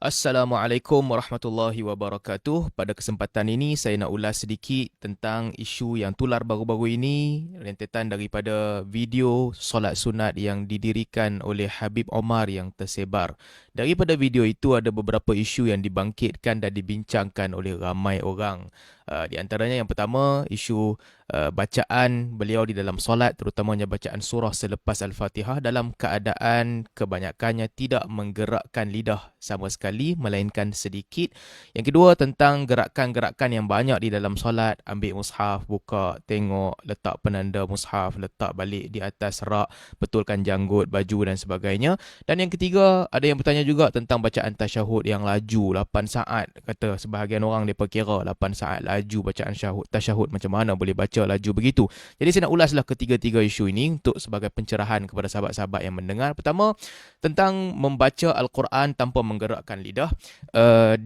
Assalamualaikum warahmatullahi wabarakatuh. Pada kesempatan ini saya nak ulas sedikit tentang isu yang tular baru-baru ini, rentetan daripada video solat sunat yang didirikan oleh Habib Omar yang tersebar. Daripada video itu ada beberapa isu yang dibangkitkan dan dibincangkan oleh ramai orang. Di antaranya yang pertama, isu bacaan beliau di dalam solat, terutamanya bacaan surah selepas Al-Fatihah dalam keadaan kebanyakannya tidak menggerakkan lidah sama sekali, melainkan sedikit. Yang kedua, tentang gerakan-gerakan yang banyak di dalam solat, ambil mushaf, buka, tengok, letak penanda mushaf, letak balik di atas rak, betulkan janggut, baju dan sebagainya. Dan yang ketiga, ada yang bertanya juga tentang bacaan tasyahud yang laju 8 saat. Kata sebahagian orang dia perkira 8 saat laju bacaan tasyahud, macam mana boleh baca laju begitu. Jadi saya nak ulaslah ketiga-tiga isu ini untuk sebagai pencerahan kepada sahabat-sahabat yang mendengar. Pertama, tentang membaca Al-Quran tanpa menggerakkan lidah. Uh,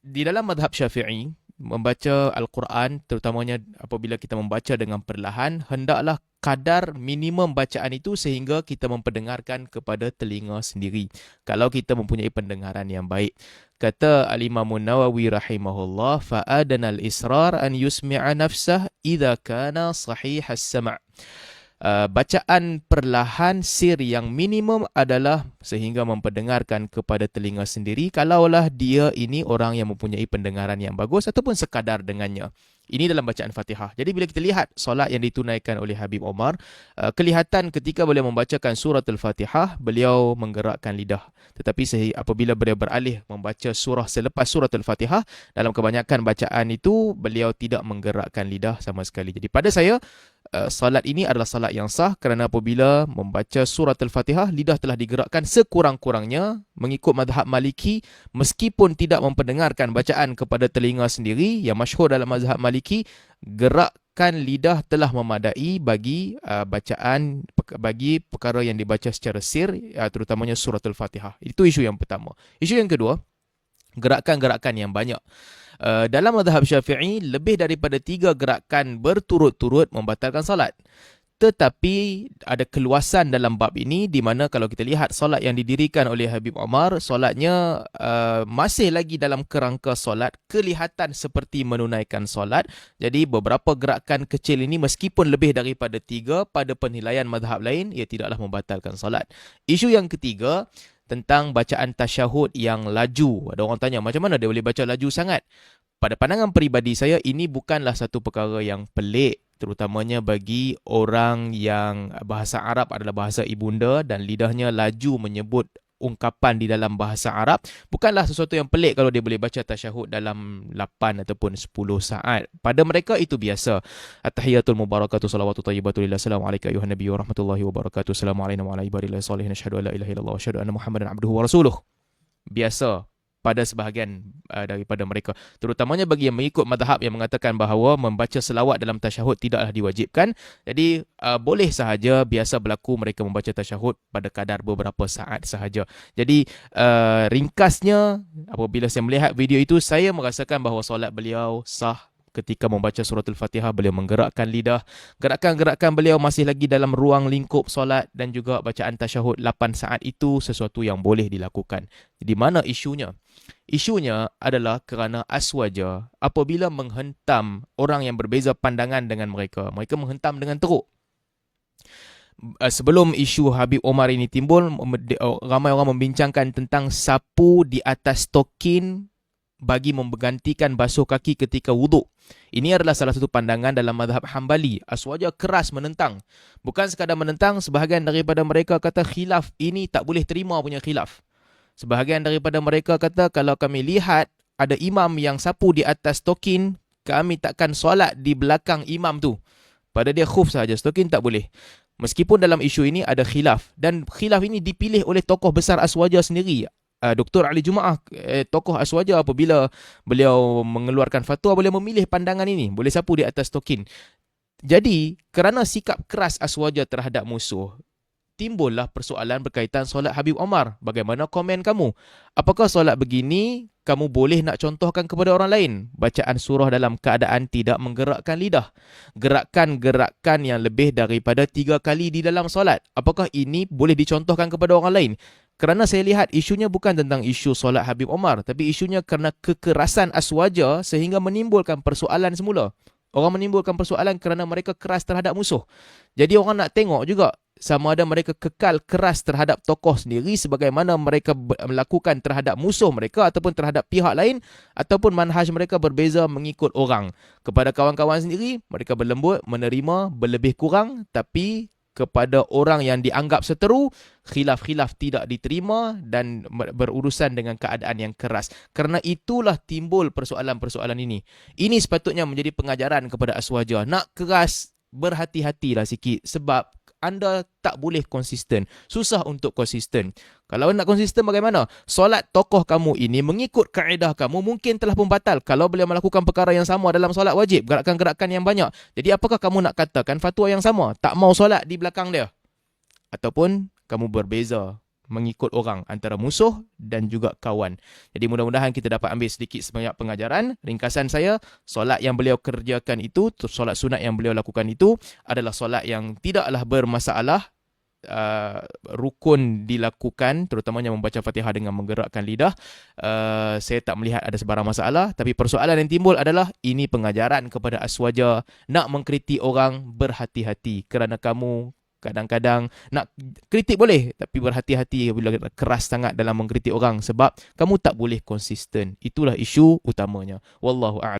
di dalam madhab Syafi'i, membaca Al-Quran, terutamanya apabila kita membaca dengan perlahan, hendaklah kadar minimum bacaan itu sehingga kita memperdengarkan kepada telinga sendiri. Kalau kita mempunyai pendengaran yang baik. Kata Al-Imam Nawawi rahimahullah, fa'adana al-israr an yusmi'a nafsah idha kana sahih as-sama'. Bacaan perlahan sir yang minimum adalah sehingga memperdengarkan kepada telinga sendiri kalaulah dia ini orang yang mempunyai pendengaran yang bagus ataupun sekadar dengannya. Ini dalam bacaan Fatihah. Jadi bila kita lihat solat yang ditunaikan oleh Habib Omar, kelihatan ketika beliau membacakan surat Al-Fatihah, beliau menggerakkan lidah. Tetapi apabila beliau beralih membaca surah selepas surat Al-Fatihah, dalam kebanyakan bacaan itu, beliau tidak menggerakkan lidah sama sekali. Jadi pada saya, salat ini adalah salat yang sah kerana apabila membaca surat Al-Fatihah, lidah telah digerakkan sekurang-kurangnya mengikut mazhab Maliki, meskipun tidak memperdengarkan bacaan kepada telinga sendiri. Yang masyhur dalam mazhab Maliki, gerakkan lidah telah memadai bagi bacaan, bagi perkara yang dibaca secara sir, terutamanya surat Al-Fatihah. Itu isu yang pertama. Isu yang kedua, gerakan-gerakan yang banyak. Dalam mazhab Syafi'i, lebih daripada 3 gerakan berturut-turut membatalkan solat. Tetapi ada keluasan dalam bab ini, di mana kalau kita lihat solat yang didirikan oleh Habib Omar, solatnya masih lagi dalam kerangka solat, kelihatan seperti menunaikan solat. Jadi beberapa gerakan kecil ini meskipun lebih daripada 3, pada penilaian mazhab lain, ia tidaklah membatalkan solat. Isu yang ketiga, tentang bacaan tasyahud yang laju. Ada orang tanya, macam mana dia boleh baca laju sangat? Pada pandangan peribadi saya, ini bukanlah satu perkara yang pelik, terutamanya bagi orang yang bahasa Arab adalah bahasa ibunda dan lidahnya laju menyebut ungkapan di dalam bahasa Arab. Bukanlah sesuatu yang pelik kalau dia boleh baca tasyahud dalam 8 ataupun 10 saat. Pada mereka itu biasa. At-tahiyatul mubarakatuh salawatu tayyibatu lillah. Assalamualaikum ayuhan nabi wa rahmatullahi wa barakatuh. Assalamualaikum wa ala ibadillahi salihin. Asyhadu an la ilaha illallah wa asyhadu anna Muhammadan abduhu wa rasuluh. Biasa pada sebahagian daripada mereka, terutamanya bagi yang mengikut mazhab yang mengatakan bahawa membaca selawat dalam tasyahud tidaklah diwajibkan. Jadi boleh sahaja, biasa berlaku mereka membaca tasyahud pada kadar beberapa saat sahaja. Jadi ringkasnya, apabila saya melihat video itu, saya merasakan bahawa solat beliau sah. Ketika membaca surah Al-Fatihah, beliau menggerakkan lidah. Gerakan-gerakan beliau masih lagi dalam ruang lingkup solat, dan juga bacaan tasyahud 8 saat itu sesuatu yang boleh dilakukan. Di mana isunya? Isunya adalah kerana aswaja apabila menghentam orang yang berbeza pandangan dengan mereka. Mereka menghentam dengan teruk. Sebelum isu Habib Omar ini timbul, ramai orang membincangkan tentang sapu di atas tokin bagi menggantikan basuh kaki ketika wuduk. Ini adalah salah satu pandangan dalam mazhab Hambali. Aswaja keras menentang. Bukan sekadar menentang, sebahagian daripada mereka kata khilaf ini tak boleh terima punya khilaf. Sebahagian daripada mereka kata kalau kami lihat ada imam yang sapu di atas tokin, kami takkan solat di belakang imam tu. Pada dia khuf sahaja, tokin tak boleh. Meskipun dalam isu ini ada khilaf, dan khilaf ini dipilih oleh tokoh besar Aswaja sendiri. Dr. Ali Jumaah, tokoh Aswaja, apabila beliau mengeluarkan fatwa, beliau memilih pandangan ini, boleh sapu di atas tokin. Jadi, kerana sikap keras Aswaja terhadap musuh, timbullah persoalan berkaitan solat Habib Omar. Bagaimana komen kamu? Apakah solat begini kamu boleh nak contohkan kepada orang lain? Bacaan surah dalam keadaan tidak menggerakkan lidah. Gerakan-gerakan yang lebih daripada 3 kali di dalam solat. Apakah ini boleh dicontohkan kepada orang lain? Kerana saya lihat isunya bukan tentang isu solat Habib Omar, tapi isunya kerana kekerasan aswaja sehingga menimbulkan persoalan semula. Orang menimbulkan persoalan kerana mereka keras terhadap musuh. Jadi orang nak tengok juga sama ada mereka kekal keras terhadap tokoh sendiri sebagaimana mereka melakukan terhadap musuh mereka ataupun terhadap pihak lain, ataupun manhaj mereka berbeza mengikut orang. Kepada kawan-kawan sendiri, mereka berlembut, menerima, berlebih kurang, tapi kepada orang yang dianggap seteru, khilaf-khilaf tidak diterima dan berurusan dengan keadaan yang keras. Kerana itulah timbul persoalan-persoalan ini. Ini sepatutnya menjadi pengajaran kepada aswaja. Nak keras, berhati-hatilah sikit sebab anda tak boleh konsisten. Susah untuk konsisten. Kalau nak konsisten bagaimana? Solat tokoh kamu ini mengikut kaedah kamu mungkin telah pun batal kalau beliau melakukan perkara yang sama dalam solat wajib, gerakan-gerakan yang banyak. Jadi apakah kamu nak katakan fatwa yang sama? Tak mau solat di belakang dia? Ataupun kamu berbeza mengikut orang antara musuh dan juga kawan. Jadi mudah-mudahan kita dapat ambil sedikit sebanyak pengajaran. Ringkasan saya, solat yang beliau kerjakan itu, solat sunat yang beliau lakukan itu adalah solat yang tidaklah bermasalah. Rukun dilakukan, terutamanya membaca Fatihah dengan menggerakkan lidah. Saya tak melihat ada sebarang masalah, tapi persoalan yang timbul adalah ini pengajaran kepada aswaja, nak mengkritik orang berhati-hati kerana kamu kadang-kadang nak kritik boleh, tapi berhati-hati bila keras sangat dalam mengkritik orang sebab kamu tak boleh konsisten. Itulah isu utamanya. Wallahu a'lam.